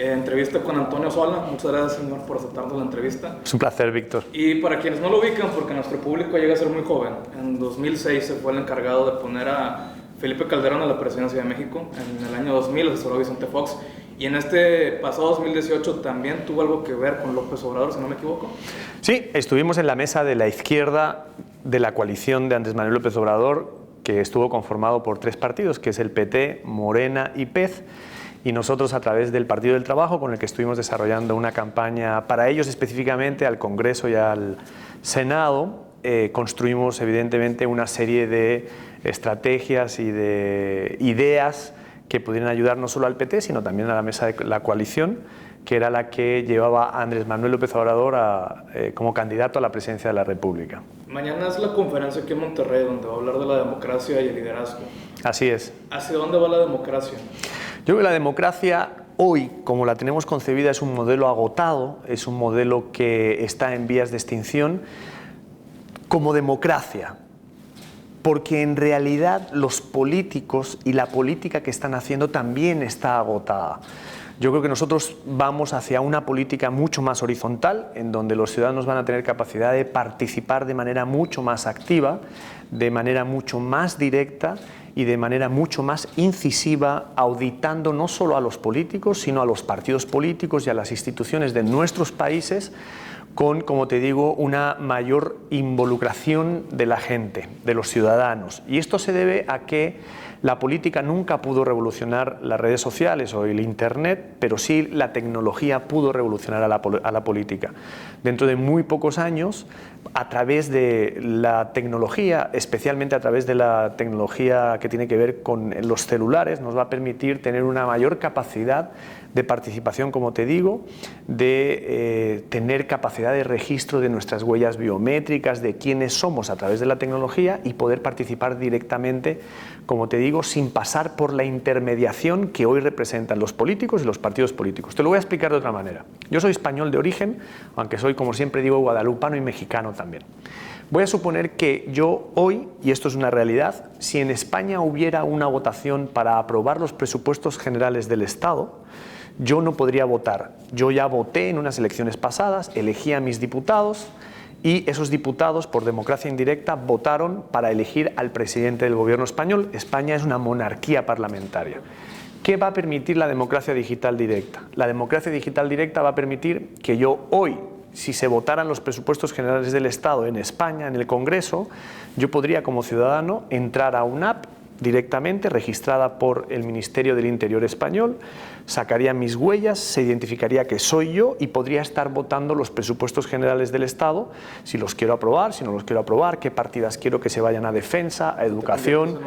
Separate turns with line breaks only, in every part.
Entrevista con Antonio Sola. Muchas gracias, señor, por aceptarnos la entrevista.
Es un placer, Víctor.
Y para quienes no lo ubican, porque nuestro público llega a ser muy joven, en 2006 se fue el encargado de poner a Felipe Calderón a la presidencia de México. En el año 2000 asesoró a Vicente Fox. Y en este pasado 2018 también tuvo algo que ver con López Obrador, si no me equivoco.
Sí, estuvimos en la mesa de la izquierda de la coalición de Andrés Manuel López Obrador, que estuvo conformado por 3 partidos, que es el PT, Morena y PES. Y nosotros, a través del Partido del Trabajo, con el que estuvimos desarrollando una campaña para ellos específicamente, al Congreso y al Senado, construimos evidentemente una serie de estrategias y de ideas que pudieran ayudar no solo al PT, sino también a la mesa de la coalición, que era la que llevaba a Andrés Manuel López Obrador como candidato a la presidencia de la República.
Mañana es la conferencia aquí en Monterrey, donde va a hablar de la democracia y el liderazgo.
Así es.
¿Hacia dónde va la democracia?
Yo creo que la democracia hoy, como la tenemos concebida, es un modelo agotado, es un modelo que está en vías de extinción como democracia, porque en realidad los políticos y la política que están haciendo también está agotada. Yo creo que nosotros vamos hacia una política mucho más horizontal, en donde los ciudadanos van a tener capacidad de participar de manera mucho más activa, de manera mucho más directa y de manera mucho más incisiva, auditando no solo a los políticos, sino a los partidos políticos y a las instituciones de nuestros países, con, como te digo, una mayor involucración de la gente, de los ciudadanos. Y esto se debe a que la política nunca pudo revolucionar las redes sociales o el Internet, pero sí la tecnología pudo revolucionar a la política. Dentro de muy pocos años, a través de la tecnología, especialmente a través de la tecnología que tiene que ver con los celulares, nos va a permitir tener una mayor capacidad de participación, como te digo, de tener capacidad de registro de nuestras huellas biométricas, de quiénes somos a través de la tecnología y poder participar directamente, como te digo, sin pasar por la intermediación que hoy representan los políticos y los partidos políticos. Te lo voy a explicar de otra manera. Yo soy español de origen, aunque soy, como siempre digo, guadalupano y mexicano también. Voy a suponer que yo hoy, y esto es una realidad, si en España hubiera una votación para aprobar los presupuestos generales del Estado, yo no podría votar. Yo ya voté en unas elecciones pasadas, elegí a mis diputados y esos diputados, por democracia indirecta, votaron para elegir al presidente del gobierno español. España es una monarquía parlamentaria. ¿Qué va a permitir la democracia digital directa? La democracia digital directa va a permitir que yo hoy, si se votaran los presupuestos generales del Estado en España, en el Congreso, yo podría como ciudadano entrar a una app directamente registrada por el Ministerio del Interior español, sacaría mis huellas, se identificaría que soy yo y podría estar votando los presupuestos generales del Estado, si los quiero aprobar, si no los quiero aprobar, qué partidas quiero que se vayan a defensa, a educación.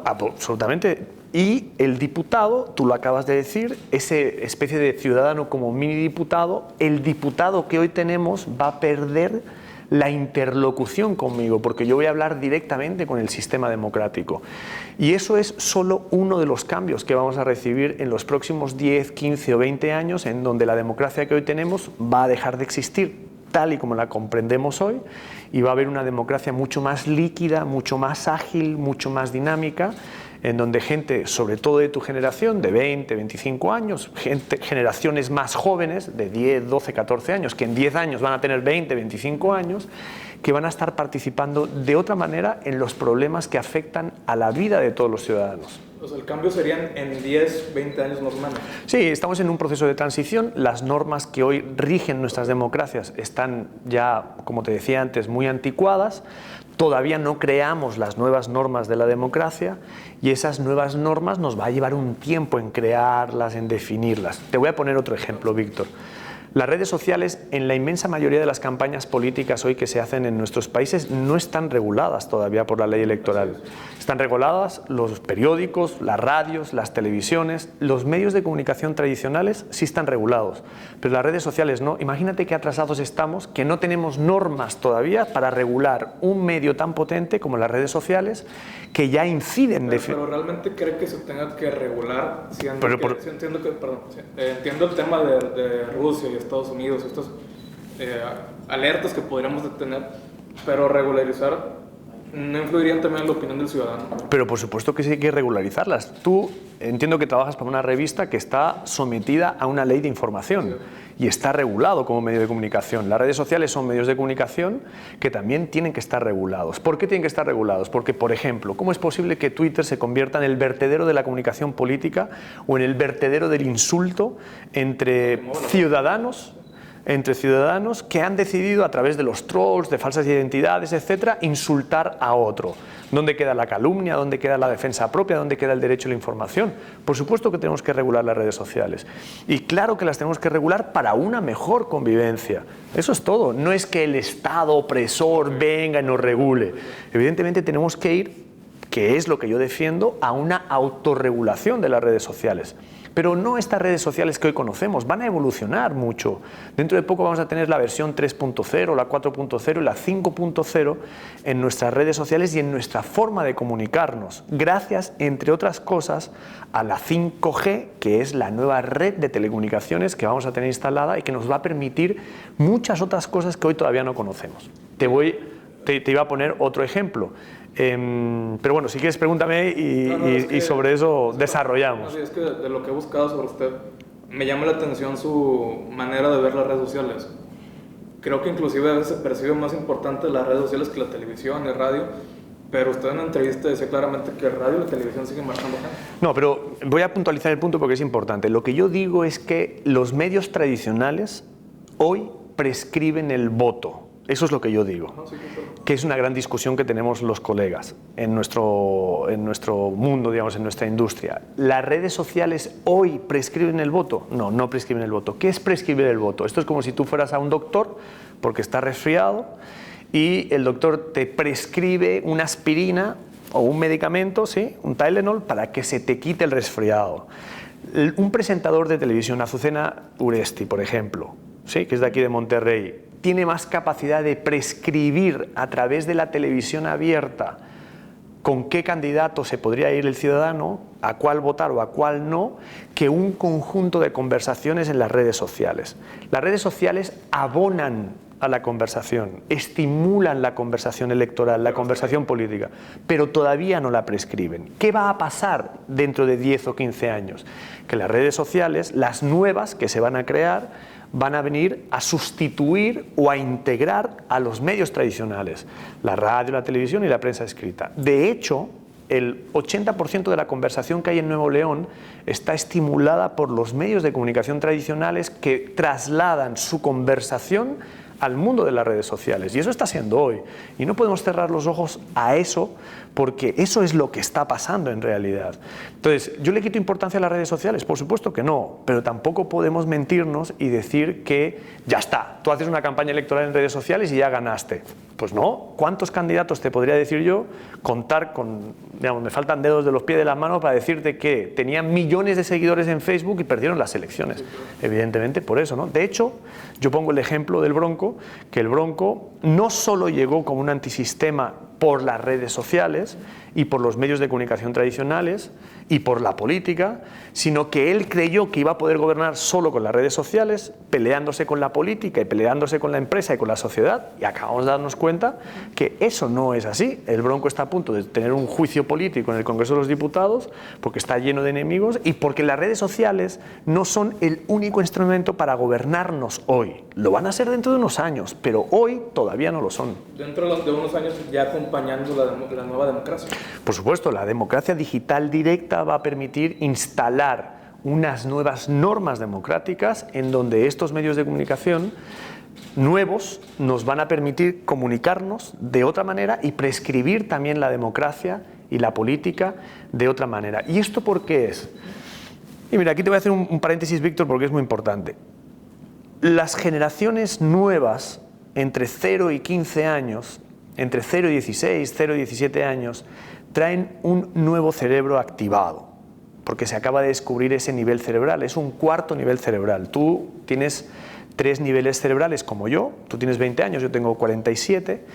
Absolutamente. Y el diputado, tú lo acabas de decir, ese especie de ciudadano como mini diputado, el diputado que hoy tenemos va a perder la interlocución conmigo, porque yo voy a hablar directamente con el sistema democrático. Y eso es solo uno de los cambios que vamos a recibir en los próximos 10, 15 o 20 años, en donde la democracia que hoy tenemos va a dejar de existir tal y como la comprendemos hoy, y va a haber una democracia mucho más líquida, mucho más ágil, mucho más dinámica, en donde gente, sobre todo de tu generación, de 20, 25 años, generaciones más jóvenes, de 10, 12, 14 años, que en 10 años van a tener 20, 25 años, que van a estar participando de otra manera en los problemas que afectan a la vida de todos los ciudadanos.
O sea, el cambio serían en 10, 20 años más o menos.
Sí, estamos en un proceso de transición. Las normas que hoy rigen nuestras democracias están ya, como te decía antes, muy anticuadas. Todavía no creamos las nuevas normas de la democracia y esas nuevas normas nos va a llevar un tiempo en crearlas, en definirlas. Te voy a poner otro ejemplo, Víctor. Las redes sociales, en la inmensa mayoría de las campañas políticas hoy que se hacen en nuestros países, no están reguladas todavía por la ley electoral. Están reguladas los periódicos, las radios, las televisiones, los medios de comunicación tradicionales sí están regulados, pero las redes sociales no. Imagínate qué atrasados estamos, que no tenemos normas todavía para regular un medio tan potente como las redes sociales, que ya inciden...
Pero realmente cree que se tenga que regular, entiendo el tema de Rusia y Estados Unidos, estas alertas que podríamos tener, pero regularizar ¿No influirían también en la opinión del ciudadano?
Pero por supuesto que sí hay que regularizarlas. Tú entiendo que trabajas para una revista que está sometida a una ley de información y está regulado como medio de comunicación. Las redes sociales son medios de comunicación que también tienen que estar regulados. ¿Por qué tienen que estar regulados? Porque, por ejemplo, ¿cómo es posible que Twitter se convierta en el vertedero de la comunicación política o en el vertedero del insulto entre ciudadanos que han decidido a través de los trolls, de falsas identidades, etcétera, insultar a otro? ¿Dónde queda la calumnia? ¿Dónde queda la defensa propia? ¿Dónde queda el derecho a la información? Por supuesto que tenemos que regular las redes sociales. Y claro que las tenemos que regular para una mejor convivencia. Eso es todo. No es que el Estado opresor venga y nos regule. Evidentemente tenemos que ir, que es lo que yo defiendo, a una autorregulación de las redes sociales. Pero no estas redes sociales que hoy conocemos, van a evolucionar mucho. Dentro de poco vamos a tener la versión 3.0, la 4.0 y la 5.0 en nuestras redes sociales y en nuestra forma de comunicarnos, gracias, entre otras cosas, a la 5G, que es la nueva red de telecomunicaciones que vamos a tener instalada y que nos va a permitir muchas otras cosas que hoy todavía no conocemos. Te iba a poner otro ejemplo. Pero bueno, si quieres pregúntame y sobre eso desarrollamos.
Es que de lo que he buscado sobre usted, me llama la atención su manera de ver las redes sociales. Creo que inclusive a veces se percibe más importante las redes sociales que la televisión y radio, pero usted en una entrevista decía claramente que radio y la televisión siguen marcando gente.
No, pero voy a puntualizar el punto porque es importante. Lo que yo digo es que los medios tradicionales hoy prescriben el voto. Eso es lo que yo digo, que es una gran discusión que tenemos los colegas en nuestro mundo, digamos, en nuestra industria. ¿Las redes sociales hoy prescriben el voto? No, no prescriben el voto. ¿Qué es prescribir el voto? Esto es como si tú fueras a un doctor porque estás resfriado y el doctor te prescribe una aspirina o un medicamento, ¿sí? Un Tylenol, para que se te quite el resfriado. Un presentador de televisión, Azucena Uresti, por ejemplo, ¿sí? Que es de aquí de Monterrey, tiene más capacidad de prescribir a través de la televisión abierta con qué candidato se podría ir el ciudadano, a cuál votar o a cuál no, que un conjunto de conversaciones en las redes sociales. Las redes sociales abonan a la conversación, estimulan la conversación electoral, la conversación política, pero todavía no la prescriben. ¿Qué va a pasar dentro de 10 o 15 años? Que las redes sociales, las nuevas que se van a crear, van a venir a sustituir o a integrar a los medios tradicionales, la radio, la televisión y la prensa escrita. De hecho, el 80% de la conversación que hay en Nuevo León está estimulada por los medios de comunicación tradicionales que trasladan su conversación al mundo de las redes sociales. Y eso está siendo hoy. Y no podemos cerrar los ojos a eso, porque eso es lo que está pasando en realidad. Entonces, ¿yo le quito importancia a las redes sociales? Por supuesto que no, pero tampoco podemos mentirnos y decir que ya está, tú haces una campaña electoral en redes sociales y ya ganaste. Pues no. ¿Cuántos candidatos te podría decir yo? Contar con, digamos, me faltan dedos de los pies de las manos para decirte que tenían millones de seguidores en Facebook y perdieron las elecciones. Evidentemente por eso, ¿no? De hecho, yo pongo el ejemplo del Bronco, que el Bronco no solo llegó como un antisistema por las redes sociales y por los medios de comunicación tradicionales y por la política, sino que él creyó que iba a poder gobernar solo con las redes sociales, peleándose con la política y peleándose con la empresa y con la sociedad, y acabamos de darnos cuenta que eso no es así. El Bronco está a punto de tener un juicio político en el Congreso de los Diputados porque está lleno de enemigos y porque las redes sociales no son el único instrumento para gobernarnos hoy. Lo van a ser dentro de unos años, pero hoy todavía no lo son.
Dentro de unos años ya acompañando la nueva democracia.
Por supuesto, la democracia digital directa va a permitir instalar unas nuevas normas democráticas en donde estos medios de comunicación nuevos nos van a permitir comunicarnos de otra manera y prescribir también la democracia y la política de otra manera. ¿Y esto por qué es? Y mira, aquí te voy a hacer un paréntesis, Víctor, porque es muy importante. Las generaciones nuevas, entre 0 y 15 años, entre 0 y 16, 0 y 17 años, traen un nuevo cerebro activado, porque se acaba de descubrir ese nivel cerebral, es un cuarto nivel cerebral. Tú tienes 3 niveles cerebrales como yo, tú tienes 20 años, yo tengo 47,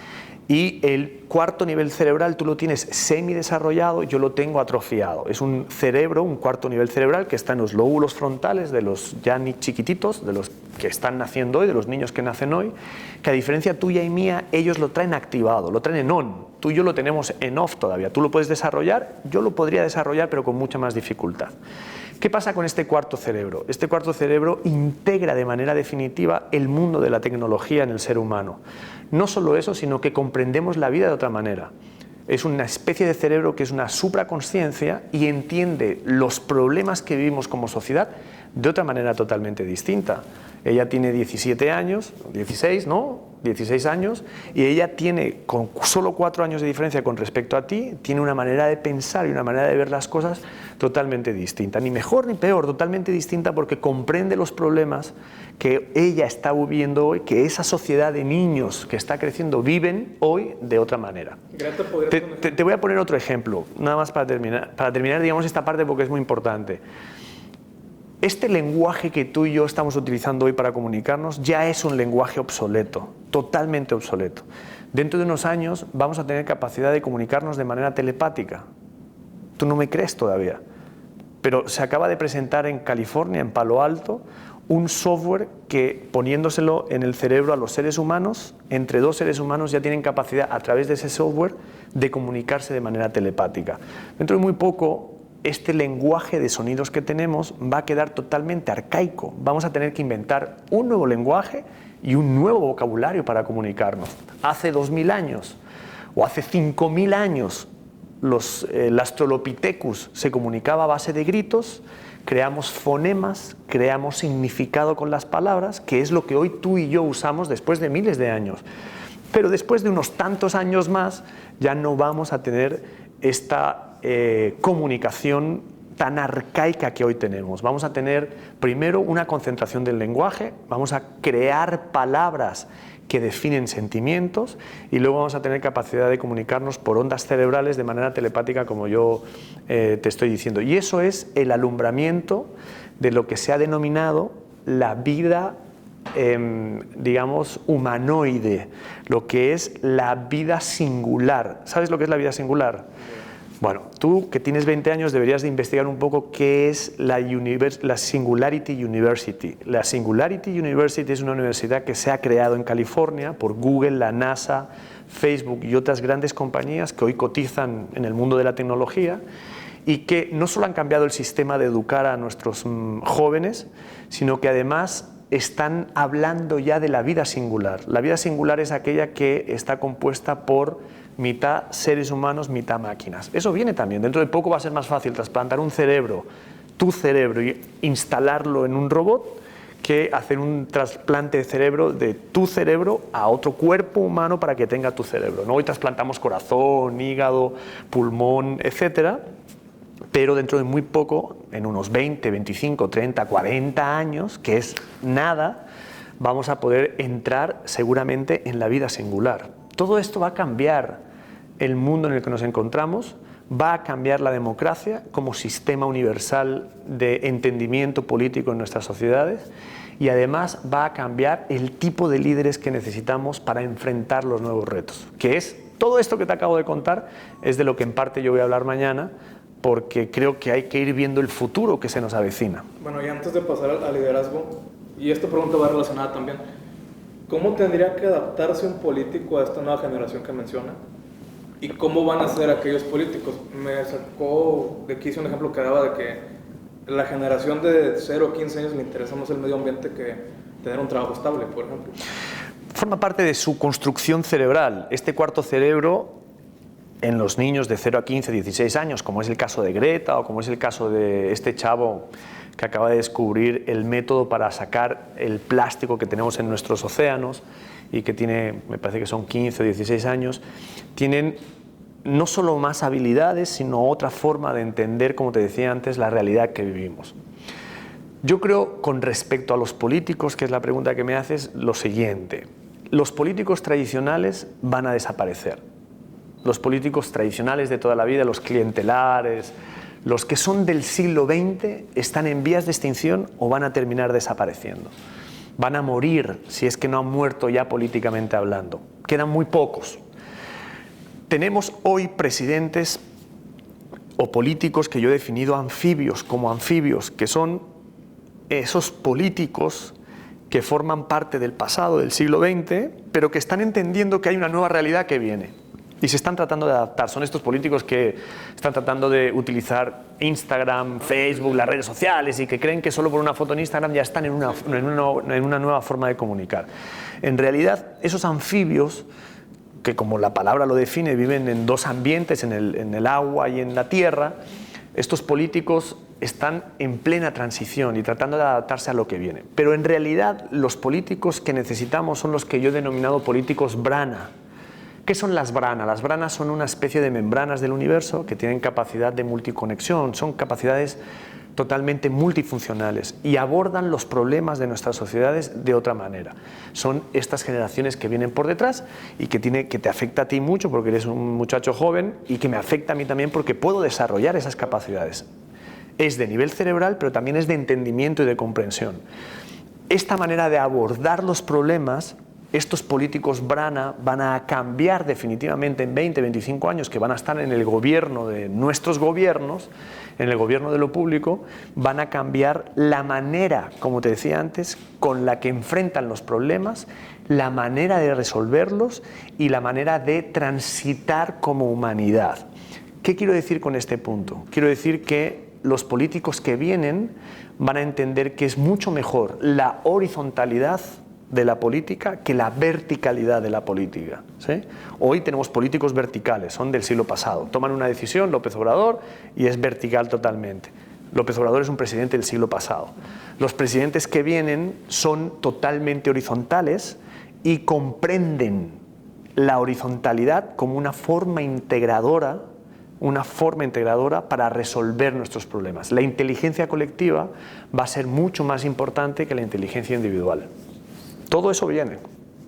y el cuarto nivel cerebral tú lo tienes semidesarrollado, yo lo tengo atrofiado. Es un cerebro, un cuarto nivel cerebral que está en los lóbulos frontales de los ya ni chiquititos, de los que están naciendo hoy, de los niños que nacen hoy, que a diferencia tuya y mía, ellos lo traen activado, lo traen en on. Tú y yo lo tenemos en off todavía. Tú lo puedes desarrollar, yo lo podría desarrollar, pero con mucha más dificultad. ¿Qué pasa con este cuarto cerebro? Este cuarto cerebro integra de manera definitiva el mundo de la tecnología en el ser humano. No solo eso, sino que comprendemos la vida de otra manera. Es una especie de cerebro que es una supraconsciencia y entiende los problemas que vivimos como sociedad de otra manera totalmente distinta. Ella tiene 17 años, 16, ¿no? 16 años, y ella tiene, con solo 4 años de diferencia con respecto a ti, tiene una manera de pensar y una manera de ver las cosas totalmente distinta. Ni mejor ni peor, totalmente distinta, porque comprende los problemas que ella está viviendo hoy, que esa sociedad de niños que está creciendo viven hoy de otra manera. Te voy a poner otro ejemplo, nada más para terminar, digamos, esta parte porque es muy importante. Este lenguaje que tú y yo estamos utilizando hoy para comunicarnos ya es un lenguaje obsoleto, totalmente obsoleto. Dentro de unos años vamos a tener capacidad de comunicarnos de manera telepática. Tú no me crees todavía, pero se acaba de presentar en California, en Palo Alto, un software que, poniéndoselo en el cerebro a los seres humanos, entre 2 seres humanos ya tienen capacidad a través de ese software de comunicarse de manera telepática. Dentro de muy poco, este lenguaje de sonidos que tenemos va a quedar totalmente arcaico. Vamos a tener que inventar un nuevo lenguaje y un nuevo vocabulario para comunicarnos. Hace 2000 años o hace 5000 años el Australopithecus se comunicaba a base de gritos, creamos fonemas, creamos significado con las palabras, que es lo que hoy tú y yo usamos después de miles de años. Pero después de unos tantos años más ya no vamos a tener esta comunicación tan arcaica que hoy tenemos. Vamos a tener primero una concentración del lenguaje, vamos a crear palabras que definen sentimientos y luego vamos a tener capacidad de comunicarnos por ondas cerebrales de manera telepática, como yo te estoy diciendo. Y eso es el alumbramiento de lo que se ha denominado la vida digamos, humanoide, lo que es la vida singular. ¿Sabes lo que es la vida singular? Bueno, tú que tienes 20 años deberías de investigar un poco qué es la Singularity University. La Singularity University es una universidad que se ha creado en California por Google, la NASA, Facebook y otras grandes compañías que hoy cotizan en el mundo de la tecnología y que no solo han cambiado el sistema de educar a nuestros jóvenes, sino que además están hablando ya de la vida singular. La vida singular es aquella que está compuesta por mitad seres humanos, mitad máquinas. Eso viene también. Dentro de poco va a ser más fácil trasplantar un cerebro, tu cerebro, y instalarlo en un robot que hacer un trasplante de cerebro de tu cerebro a otro cuerpo humano para que tenga tu cerebro, ¿no? Hoy trasplantamos corazón, hígado, pulmón, etcétera, pero dentro de muy poco, en unos 20, 25, 30, 40 años, que es nada, vamos a poder entrar seguramente en la vida singular. Todo esto va a cambiar el mundo en el que nos encontramos, va a cambiar la democracia como sistema universal de entendimiento político en nuestras sociedades y además va a cambiar el tipo de líderes que necesitamos para enfrentar los nuevos retos, que es todo esto que te acabo de contar, es de lo que en parte yo voy a hablar mañana, porque creo que hay que ir viendo el futuro que se nos avecina.
Bueno, y antes de pasar al liderazgo, y esta pregunta va relacionada también, ¿cómo tendría que adaptarse un político a esta nueva generación que menciona? ¿Y cómo van a ser aquellos políticos? Me sacó de aquí, hice un ejemplo que daba de que la generación de 0 a 15 años le interesa más el medio ambiente que tener un trabajo estable, por ejemplo.
Forma parte de su construcción cerebral. Este cuarto cerebro en los niños de 0 a 15, 16 años, como es el caso de Greta o como es el caso de este chavo que acaba de descubrir el método para sacar el plástico que tenemos en nuestros océanos y que tiene, me parece que son 15 o 16 años, tienen no solo más habilidades, sino otra forma de entender, como te decía antes, la realidad que vivimos. Yo creo, con respecto a los políticos, que es la pregunta que me haces, lo siguiente. Los políticos tradicionales van a desaparecer. Los políticos tradicionales de toda la vida, los clientelares, Los que son del siglo XX están en vías de extinción o van a terminar desapareciendo. Van a morir, si es que no han muerto ya políticamente hablando. Quedan muy pocos. Tenemos hoy presidentes o políticos que yo he definido anfibios, como anfibios, que son esos políticos que forman parte del pasado del siglo XX, pero que están entendiendo que hay una nueva realidad que viene y se están tratando de adaptar. Son estos políticos que están tratando de utilizar Instagram, Facebook, las redes sociales, y que creen que solo por una foto en Instagram ya están en una nueva forma de comunicar. En realidad, esos anfibios, que como la palabra lo define, viven en dos ambientes, en el agua y en la tierra, estos políticos están en plena transición y tratando de adaptarse a lo que viene. Pero en realidad los políticos que necesitamos son los que yo he denominado políticos brana. ¿Qué son las branas? Las branas son una especie de membranas del universo que tienen capacidad de multiconexión, son capacidades totalmente multifuncionales y abordan los problemas de nuestras sociedades de otra manera. Son estas generaciones que vienen por detrás y que te afecta a ti mucho porque eres un muchacho joven, y que me afecta a mí también porque puedo desarrollar esas capacidades. Es de nivel cerebral, pero también es de entendimiento y de comprensión. Esta manera de abordar los problemas, estos políticos brana van a cambiar definitivamente en 20, 25 años, que van a estar en el gobierno de nuestros gobiernos, en el gobierno de lo público, van a cambiar la manera, como te decía antes, con la que enfrentan los problemas, la manera de resolverlos y la manera de transitar como humanidad. ¿Qué quiero decir con este punto? Quiero decir que los políticos que vienen van a entender que es mucho mejor la horizontalidad de la política que la verticalidad de la política, ¿sí? Hoy tenemos políticos verticales, son del siglo pasado. Toman una decisión, López Obrador, y es vertical totalmente. López Obrador es un presidente del siglo pasado. Los presidentes que vienen son totalmente horizontales y comprenden la horizontalidad como una forma integradora para resolver nuestros problemas. La inteligencia colectiva va a ser mucho más importante que la inteligencia individual. Todo eso viene.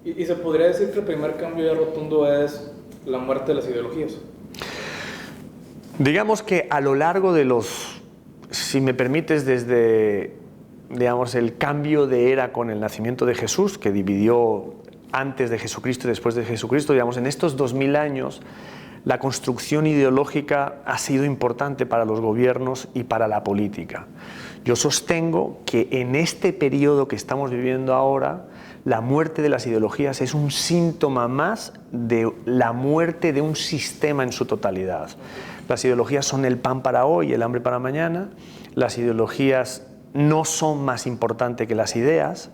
¿Y se podría decir que el primer cambio ya rotundo es la muerte de las ideologías?
Digamos que a lo largo de si me permites, desde, digamos, el cambio de era con el nacimiento de Jesús, que dividió antes de Jesucristo y después de Jesucristo, digamos, en estos 2000 años, la construcción ideológica ha sido importante para los gobiernos y para la política. Yo sostengo que en este periodo que estamos viviendo ahora, la muerte de las ideologías es un síntoma más de la muerte de un sistema en su totalidad. Las ideologías son el pan para hoy y el hambre para mañana. Las ideologías no son más importantes que las ideas,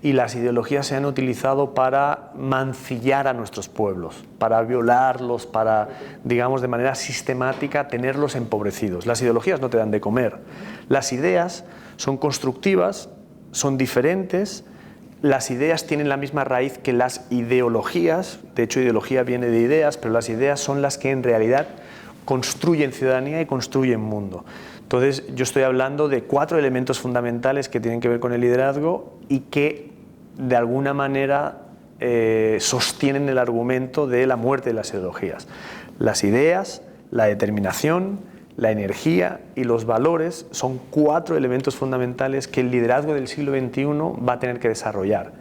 y las ideologías se han utilizado para mancillar a nuestros pueblos, para violarlos, para, digamos, de manera sistemática tenerlos empobrecidos. Las ideologías no te dan de comer. Las ideas son constructivas, son diferentes. Las ideas tienen la misma raíz que las ideologías. De hecho, ideología viene de ideas, pero las ideas son las que en realidad construyen ciudadanía y construyen mundo. Entonces, yo estoy hablando de 4 elementos fundamentales que tienen que ver con el liderazgo y que, de alguna manera, sostienen el argumento de la muerte de las ideologías. Las ideas, la determinación, la energía y los valores son 4 elementos fundamentales que el liderazgo del siglo XXI va a tener que desarrollar.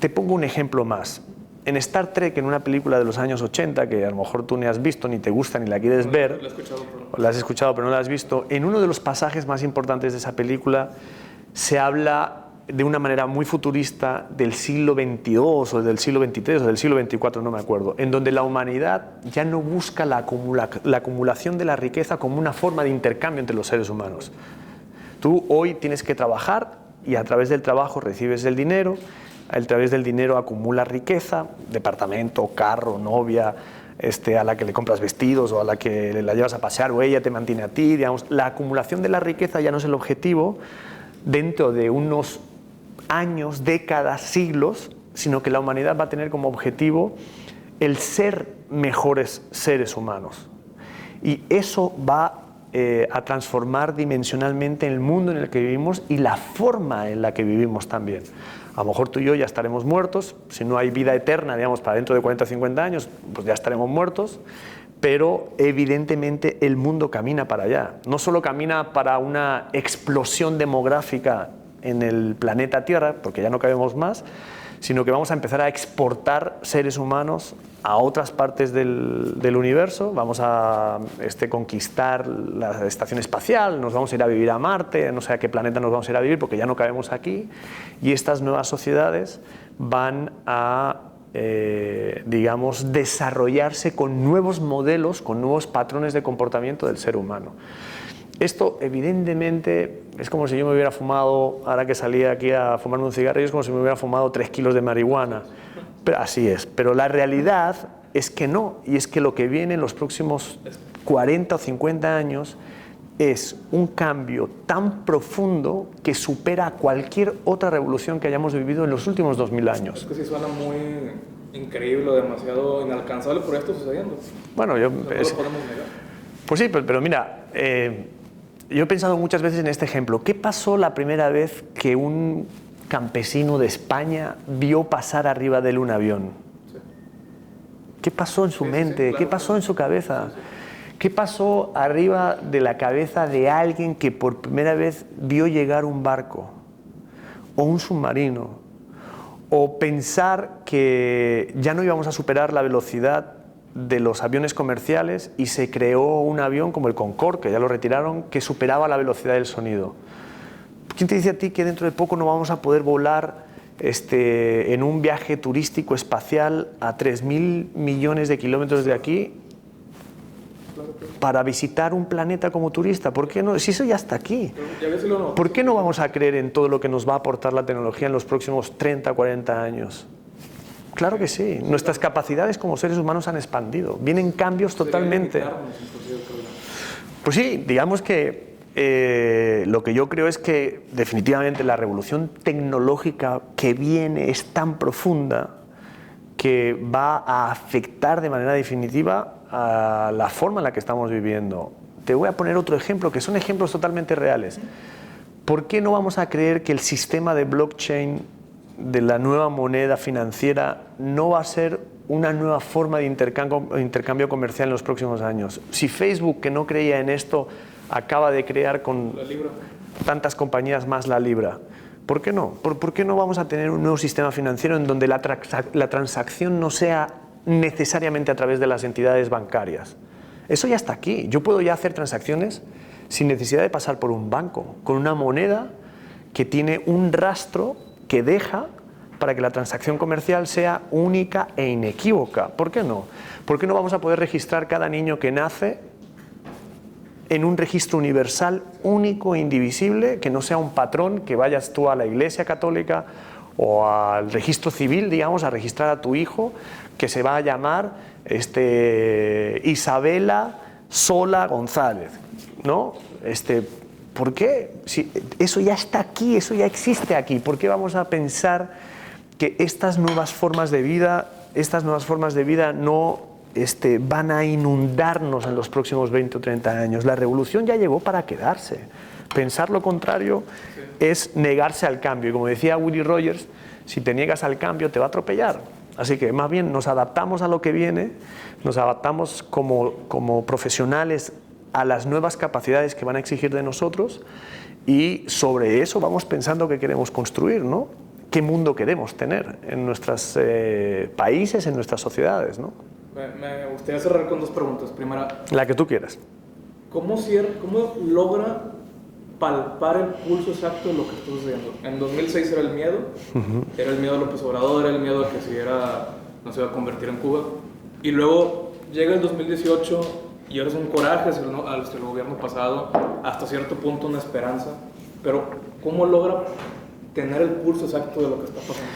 Te pongo un ejemplo más. En Star Trek, en una película de los años 80, que a lo mejor tú ni has visto, ni te gusta, ni la quieres ver, la has escuchado pero no la has visto, en uno de los pasajes más importantes de esa película se habla de una manera muy futurista del siglo XXII o del siglo XXIII o del siglo XXIV, no me acuerdo, en donde la humanidad ya no busca la acumulación de la riqueza como una forma de intercambio entre los seres humanos. Tú hoy tienes que trabajar y a través del trabajo recibes el dinero, a través del dinero acumulas riqueza, departamento, carro, novia, a la que le compras vestidos o a la que la llevas a pasear o ella te mantiene a ti, digamos. La acumulación de la riqueza ya no es el objetivo dentro de unos años, décadas, siglos, sino que la humanidad va a tener como objetivo el ser mejores seres humanos. Y eso va a transformar dimensionalmente el mundo en el que vivimos y la forma en la que vivimos también. A lo mejor tú y yo ya estaremos muertos, si no hay vida eterna, digamos, para dentro de 40 o 50 años, pues ya estaremos muertos, pero evidentemente el mundo camina para allá. No solo camina para una explosión demográfica en el planeta Tierra, porque ya no cabemos más, sino que vamos a empezar a exportar seres humanos a otras partes del universo, vamos a conquistar la estación espacial, nos vamos a ir a vivir a Marte, no sé a qué planeta nos vamos a ir a vivir porque ya no cabemos aquí, y estas nuevas sociedades van a, digamos, desarrollarse con nuevos modelos, con nuevos patrones de comportamiento del ser humano. Esto, evidentemente, es como si yo me hubiera fumado, ahora que salía aquí a fumarme un cigarrillo, es como si me hubiera fumado 3 kilos de marihuana. Pero así es. Pero la realidad es que no. Y es que lo que viene en los próximos 40 o 50 años es un cambio tan profundo que supera a cualquier otra revolución que hayamos vivido en los últimos 2000 años.
Es que sí suena muy increíble, demasiado inalcanzable por esto sucediendo.
Bueno,
no lo podemos negar.
Pues sí, pero mira... yo he pensado muchas veces en este ejemplo. ¿Qué pasó la primera vez que un campesino de España vio pasar arriba de él un avión?
Sí.
¿Qué pasó en su mente?
Claro,
¿Qué pasó en su cabeza? ¿Qué pasó arriba de la cabeza de alguien que por primera vez vio llegar un barco o un submarino? O pensar que ya no íbamos a superar la velocidad de los aviones comerciales y se creó un avión como el Concorde, que ya lo retiraron, que superaba la velocidad del sonido. ¿Quién te dice a ti que dentro de poco no vamos a poder volar en un viaje turístico espacial a 3.000 millones de kilómetros de aquí para visitar un planeta como turista? ¿Por qué no? Si eso ya está aquí. ¿Por qué no vamos a creer en todo lo que nos va a aportar la tecnología en los próximos 30, 40 años? Claro que sí. Nuestras capacidades como seres humanos han expandido. Vienen cambios totalmente. Pues sí, digamos que lo que yo creo es que definitivamente la revolución tecnológica que viene es tan profunda que va a afectar de manera definitiva a la forma en la que estamos viviendo. Te voy a poner otro ejemplo, que son ejemplos totalmente reales. ¿Por qué no vamos a creer que el sistema de blockchain de la nueva moneda financiera no va a ser una nueva forma de intercambio comercial en los próximos años? Si Facebook, que no creía en esto, acaba de crear con tantas compañías más la Libra, ¿por qué no? ¿Por qué no vamos a tener un nuevo sistema financiero en donde la transacción no sea necesariamente a través de las entidades bancarias? Eso ya está aquí. Yo puedo ya hacer transacciones sin necesidad de pasar por un banco, con una moneda que tiene un rastro que deja para que la transacción comercial sea única e inequívoca. ¿Por qué no? ¿Por qué no vamos a poder registrar cada niño que nace en un registro universal único e indivisible, que no sea un patrón, que vayas tú a la Iglesia Católica o al registro civil, digamos, a registrar a tu hijo, que se va a llamar Isabela Sola González, ¿no? ¿Por qué? Si eso ya está aquí, eso ya existe aquí, ¿por qué vamos a pensar que estas nuevas formas de vida no van a inundarnos en los próximos 20 o 30 años? La revolución ya llegó para quedarse. Pensar lo contrario es negarse al cambio. Y como decía Willy Rogers, si te niegas al cambio te va a atropellar. Así que más bien nos adaptamos a lo que viene, nos adaptamos como profesionales a las nuevas capacidades que van a exigir de nosotros, y sobre eso vamos pensando qué queremos construir, ¿no? ¿Qué mundo queremos tener en nuestros países, en nuestras sociedades, ¿no?
Me gustaría cerrar con dos preguntas. Primera,
la que tú quieras.
¿Cómo logra palpar el pulso exacto de lo que está sucediendo? En 2006 era el miedo, era el miedo a López Obrador, era el miedo a que no se iba a convertir en Cuba, y luego llega el 2018 y ahora es un coraje hacia el gobierno pasado, hasta cierto punto una esperanza, pero ¿cómo logra tener el pulso exacto de lo que está pasando?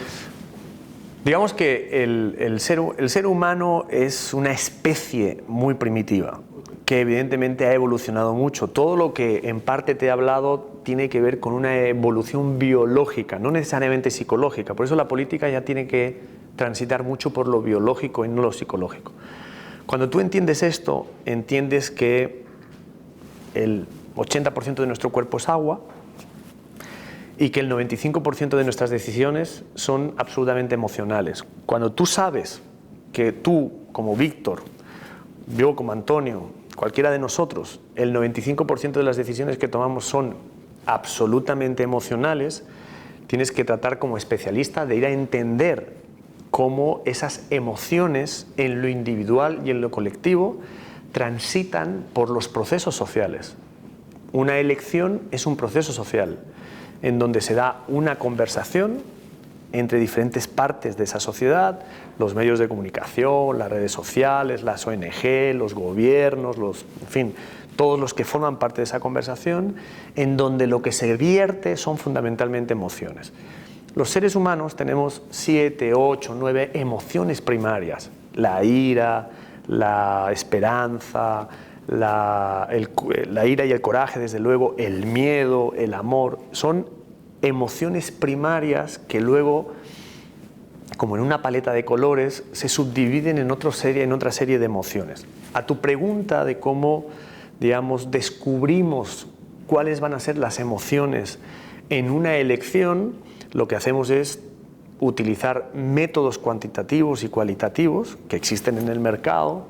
Digamos que el ser humano es una especie muy primitiva, que evidentemente ha evolucionado mucho. Todo lo que en parte te he hablado tiene que ver con una evolución biológica, no necesariamente psicológica. Por eso la política ya tiene que transitar mucho por lo biológico y no lo psicológico. Cuando tú entiendes esto, entiendes que el 80% de nuestro cuerpo es agua y que el 95% de nuestras decisiones son absolutamente emocionales. Cuando tú sabes que tú, como Víctor, yo como Antonio, cualquiera de nosotros, el 95% de las decisiones que tomamos son absolutamente emocionales, tienes que tratar como especialista de ir a entender cómo esas emociones en lo individual y en lo colectivo transitan por los procesos sociales. Una elección es un proceso social en donde se da una conversación entre diferentes partes de esa sociedad, los medios de comunicación, las redes sociales, las ONG, los gobiernos, en fin, todos los que forman parte de esa conversación, en donde lo que se vierte son fundamentalmente emociones. Los seres humanos tenemos 7, 8, 9 emociones primarias: la ira, la esperanza, la ira y el coraje, desde luego, el miedo, el amor. Son emociones primarias que luego, como en una paleta de colores, se subdividen en otra serie de emociones. A tu pregunta de cómo, digamos, descubrimos cuáles van a ser las emociones en una elección, lo que hacemos es utilizar métodos cuantitativos y cualitativos que existen en el mercado,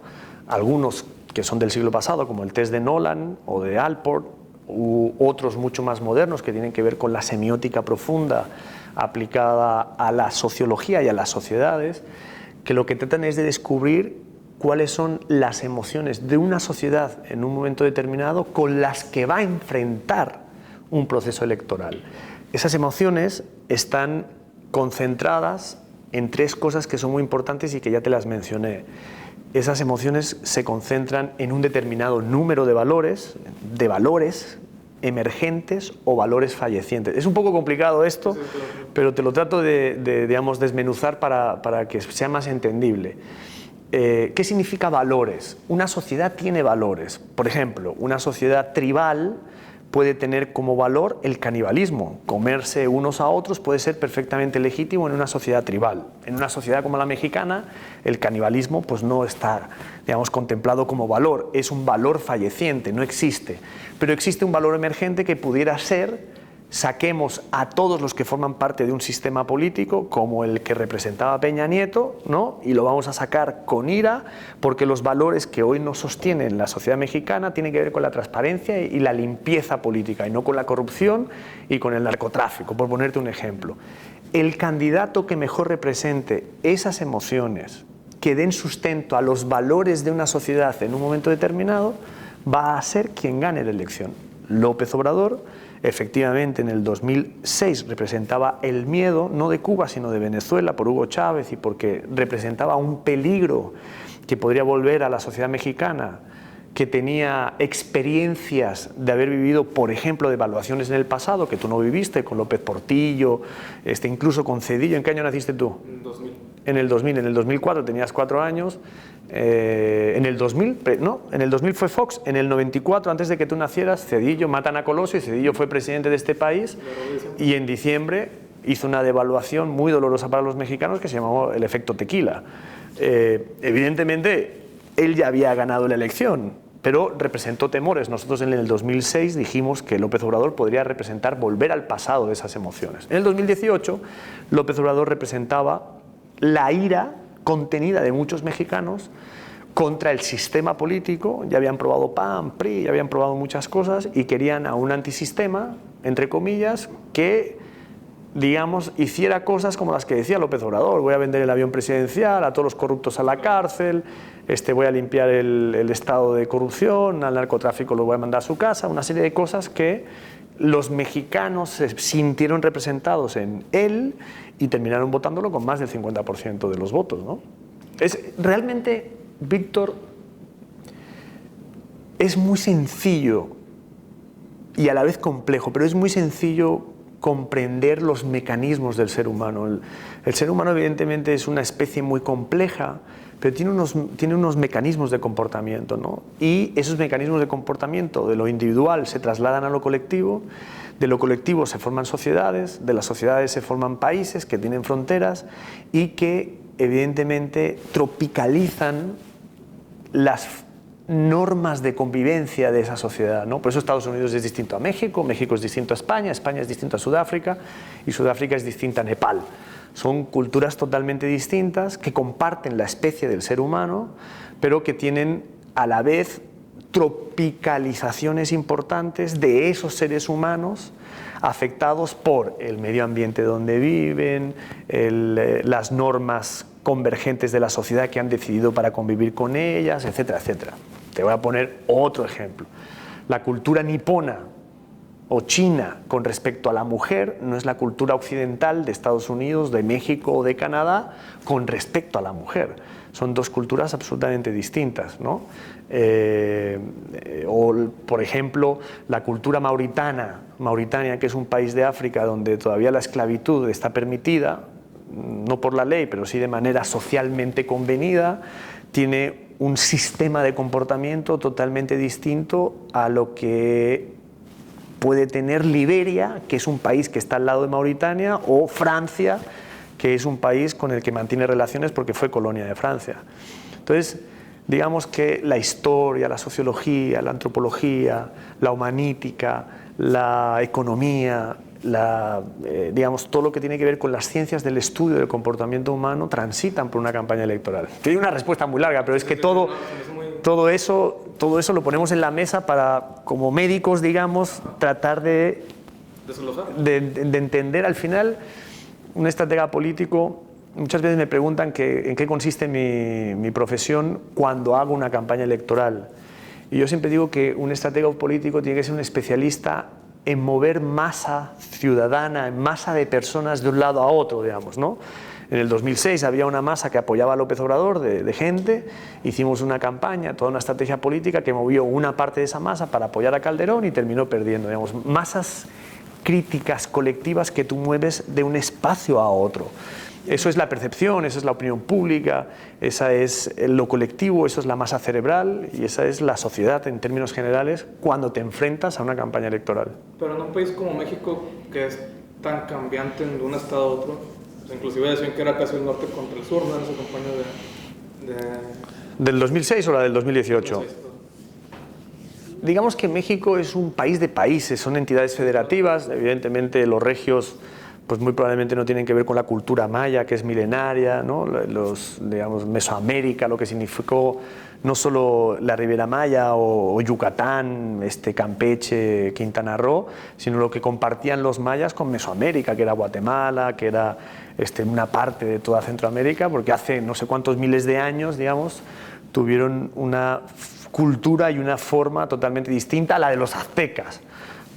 algunos que son del siglo pasado, como el test de Nolan o de Alport, u otros mucho más modernos que tienen que ver con la semiótica profunda aplicada a la sociología y a las sociedades, que lo que tratan es de descubrir cuáles son las emociones de una sociedad en un momento determinado con las que va a enfrentar un proceso electoral. Esas emociones están concentradas en 3 cosas que son muy importantes y que ya te las mencioné. Esas emociones se concentran en un determinado número de valores emergentes o valores fallecientes. Es un poco complicado esto, pero te lo trato de digamos, desmenuzar para que sea más entendible. ¿Qué significa valores? Una sociedad tiene valores. Por ejemplo, una sociedad tribal puede tener como valor el canibalismo. Comerse unos a otros puede ser perfectamente legítimo en una sociedad tribal. En una sociedad como la mexicana, el canibalismo pues no está, digamos, contemplado como valor. Es un valor falleciente, no existe. Pero existe un valor emergente que pudiera ser: saquemos a todos los que forman parte de un sistema político, como el que representaba Peña Nieto, ¿no? Y lo vamos a sacar con ira, porque los valores que hoy nos sostienen la sociedad mexicana tienen que ver con la transparencia y la limpieza política, y no con la corrupción y con el narcotráfico, por ponerte un ejemplo. El candidato que mejor represente esas emociones, que den sustento a los valores de una sociedad en un momento determinado, va a ser quien gane la elección. López Obrador, efectivamente, en el 2006 representaba el miedo, no de Cuba, sino de Venezuela, por Hugo Chávez, y porque representaba un peligro que podría volver a la sociedad mexicana, que tenía experiencias de haber vivido, por ejemplo, devaluaciones en el pasado, que tú no viviste, con López Portillo, incluso con Cedillo. ¿En qué año naciste tú?
En 2000.
En el 2000, en el 2004 tenías 4 años. En el 2000, no, en el 2000 fue Fox. En el 94, antes de que tú nacieras, Cedillo matan a Colosio y Cedillo fue presidente de este país, y en diciembre hizo una devaluación muy dolorosa para los mexicanos que se llamó el efecto tequila. Evidentemente, él ya había ganado la elección, pero representó temores. Nosotros en el 2006 dijimos que López Obrador podría representar volver al pasado de esas emociones. En el 2018, López Obrador representaba la ira contenida de muchos mexicanos contra el sistema político. Ya habían probado PAN, PRI, ya habían probado muchas cosas y querían a un antisistema, entre comillas, que, digamos, hiciera cosas como las que decía López Obrador: voy a vender el avión presidencial, a todos los corruptos a la cárcel, voy a limpiar el estado de corrupción, al narcotráfico lo voy a mandar a su casa, una serie de cosas que los mexicanos se sintieron representados en él y terminaron votándolo con más del 50% de los votos, ¿no? Realmente, Víctor, es muy sencillo y a la vez complejo, pero es muy sencillo comprender los mecanismos del ser humano. El ser humano, evidentemente, es una especie muy compleja, pero tiene unos mecanismos de comportamiento, ¿no? Y esos mecanismos de comportamiento de lo individual se trasladan a lo colectivo, de lo colectivo se forman sociedades, de las sociedades se forman países que tienen fronteras y que evidentemente tropicalizan las normas de convivencia de esa sociedad, ¿no? Por eso Estados Unidos es distinto a México, México es distinto a España, España es distinto a Sudáfrica y Sudáfrica es distinta a Nepal. Son culturas totalmente distintas que comparten la especie del ser humano, pero que tienen a la vez tropicalizaciones importantes de esos seres humanos afectados por el medio ambiente donde viven, las normas convergentes de la sociedad que han decidido para convivir con ellas, etcétera, etcétera. Te voy a poner otro ejemplo. La cultura nipona o china con respecto a la mujer no es la cultura occidental de Estados Unidos, de México o de Canadá con respecto a la mujer. Son dos culturas absolutamente distintas, ¿no? O, por ejemplo, la cultura Mauritania, que es un país de África donde todavía la esclavitud está permitida, no por la ley, pero sí de manera socialmente convenida, tiene un sistema de comportamiento totalmente distinto a lo que puede tener Liberia, que es un país que está al lado de Mauritania, o Francia, que es un país con el que mantiene relaciones porque fue colonia de Francia. Entonces, digamos que la historia, la sociología, la antropología, la humanítica, la economía, digamos, todo lo que tiene que ver con las ciencias del estudio del comportamiento humano transitan por una campaña electoral. Te doy una respuesta muy larga, pero es que todo eso lo ponemos en la mesa para, como médicos, digamos, tratar de entender al final. Un estratega político, muchas veces me preguntan en qué consiste mi profesión cuando hago una campaña electoral. Y yo siempre digo que un estratega político tiene que ser un especialista en mover masa ciudadana, en masa de personas de un lado a otro, digamos, ¿no? En el 2006 había una masa que apoyaba a López Obrador de gente, hicimos una campaña, toda una estrategia política que movió una parte de esa masa para apoyar a Calderón y terminó perdiendo, digamos, masas críticas colectivas que tú mueves de un espacio a otro. Eso es la percepción, esa es la opinión pública, esa es lo colectivo, eso es la masa cerebral y esa es la sociedad en términos generales cuando te enfrentas a una campaña electoral.
Pero en un país como México, que es tan cambiante de un estado a otro, pues inclusive decían que era casi el norte contra el sur, ¿no? En esa campaña
¿Del 2006 o la del 2018?
2006.
Digamos que México es un país de países, son entidades federativas, evidentemente los regios pues muy probablemente no tienen que ver con la cultura maya, que es milenaria, ¿no? Digamos, Mesoamérica, lo que significó no solo la Ribera Maya o Yucatán, Campeche, Quintana Roo, sino lo que compartían los mayas con Mesoamérica, que era Guatemala, que era una parte de toda Centroamérica, porque hace no sé cuántos miles de años, digamos, tuvieron una cultura y una forma totalmente distinta a la de los aztecas,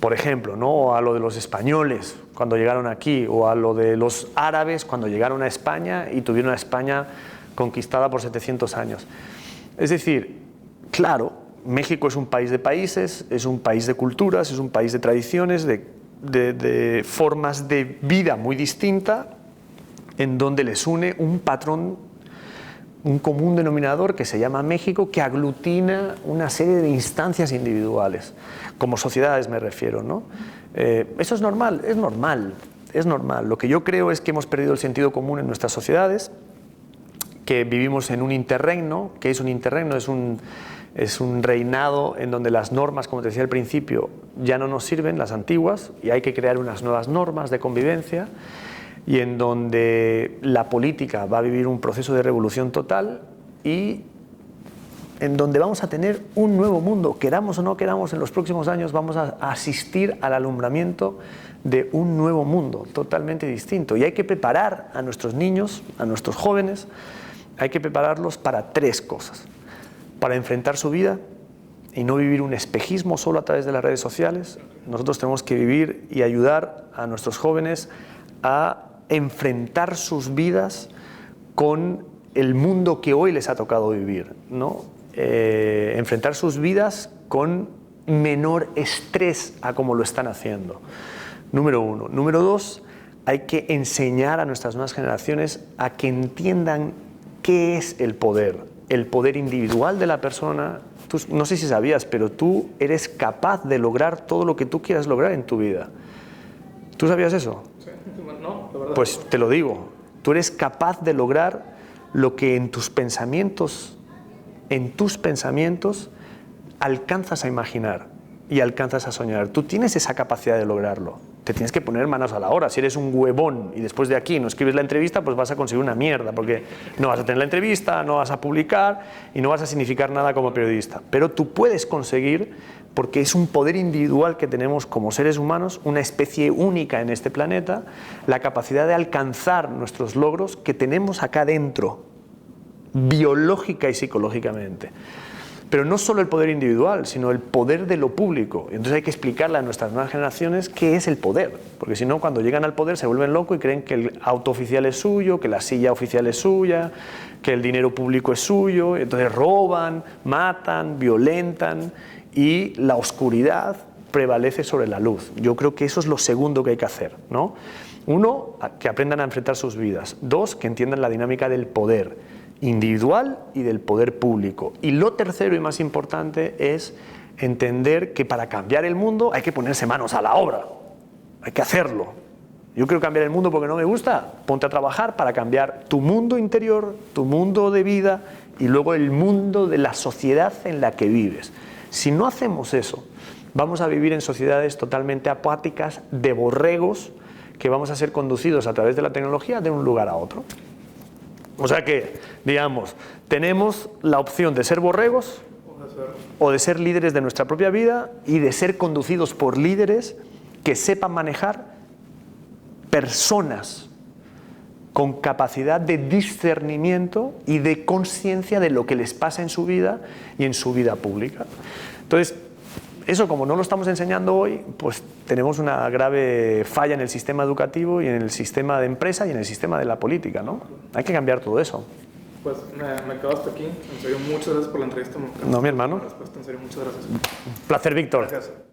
por ejemplo, ¿no? O a lo de los españoles cuando llegaron aquí, o a lo de los árabes cuando llegaron a España y tuvieron a España conquistada por 700 años. Es decir, claro, México es un país de países, es un país de culturas, es un país de tradiciones, de formas de vida muy distinta, en donde les une un patrón, un común denominador que se llama México, que aglutina una serie de instancias individuales, como sociedades me refiero, ¿no? Eso es normal, es normal, es normal. Lo que yo creo es que hemos perdido el sentido común en nuestras sociedades, que vivimos en un interregno. ¿Qué es un interregno? Es un reinado en donde las normas, como te decía al principio, ya no nos sirven, las antiguas, y hay que crear unas nuevas normas de convivencia, y en donde la política va a vivir un proceso de revolución total y en donde vamos a tener un nuevo mundo, queramos o no queramos, en los próximos años vamos a asistir al alumbramiento de un nuevo mundo totalmente distinto. Y hay que preparar a nuestros niños, a nuestros jóvenes, hay que prepararlos para tres cosas: para enfrentar su vida y no vivir un espejismo solo a través de las redes sociales. Nosotros tenemos que vivir y ayudar a nuestros jóvenes a enfrentar sus vidas con el mundo que hoy les ha tocado vivir, ¿no? Enfrentar sus vidas con menor estrés a como lo están haciendo. Número uno. Número dos, hay que enseñar a nuestras nuevas generaciones a que entiendan qué es el poder individual de la persona. Tú, no sé si sabías, pero tú eres capaz de lograr todo lo que tú quieras lograr en tu vida. ¿Tú sabías eso?
Sí, no, la verdad.
Pues te lo digo, tú eres capaz de lograr lo que en tus pensamientos alcanzas a imaginar. y alcanzas a soñar. Tú tienes esa capacidad de lograrlo. Te tienes que poner manos a la obra. Si eres un huevón y después de aquí no escribes la entrevista, pues vas a conseguir una mierda, porque no vas a tener la entrevista, no vas a publicar y no vas a significar nada como periodista. Pero tú puedes conseguir, porque es un poder individual que tenemos como seres humanos, una especie única en este planeta, la capacidad de alcanzar nuestros logros que tenemos acá dentro, biológica y psicológicamente. Pero no solo el poder individual, sino el poder de lo público. Entonces hay que explicarle a nuestras nuevas generaciones qué es el poder. Porque si no, cuando llegan al poder se vuelven locos y creen que el auto oficial es suyo, que la silla oficial es suya, que el dinero público es suyo. Entonces roban, matan, violentan y la oscuridad prevalece sobre la luz. Yo creo que eso es lo segundo que hay que hacer, ¿no? Uno, que aprendan a enfrentar sus vidas. Dos, que entiendan la dinámica del poder individual y del poder público. Y lo tercero y más importante es entender que para cambiar el mundo hay que ponerse manos a la obra, hay que hacerlo. Yo quiero cambiar el mundo porque no me gusta, ponte a trabajar para cambiar tu mundo interior, tu mundo de vida y luego el mundo de la sociedad en la que vives. Si no hacemos eso, vamos a vivir en sociedades totalmente apáticas, de borregos, que vamos a ser conducidos a través de la tecnología de un lugar a otro. O sea que, digamos, tenemos la opción de ser borregos o de ser líderes de nuestra propia vida y de ser conducidos por líderes que sepan manejar personas con capacidad de discernimiento y de conciencia de lo que les pasa en su vida y en su vida pública. Entonces, eso como no lo estamos enseñando hoy, pues tenemos una grave falla en el sistema educativo y en el sistema de empresa y en el sistema de la política, ¿no? Hay que cambiar todo eso.
Pues me quedo hasta aquí. En serio, muchas gracias por la entrevista.
No, mi hermano.
La respuesta, en serio, muchas gracias.
Placer, Víctor.
Gracias.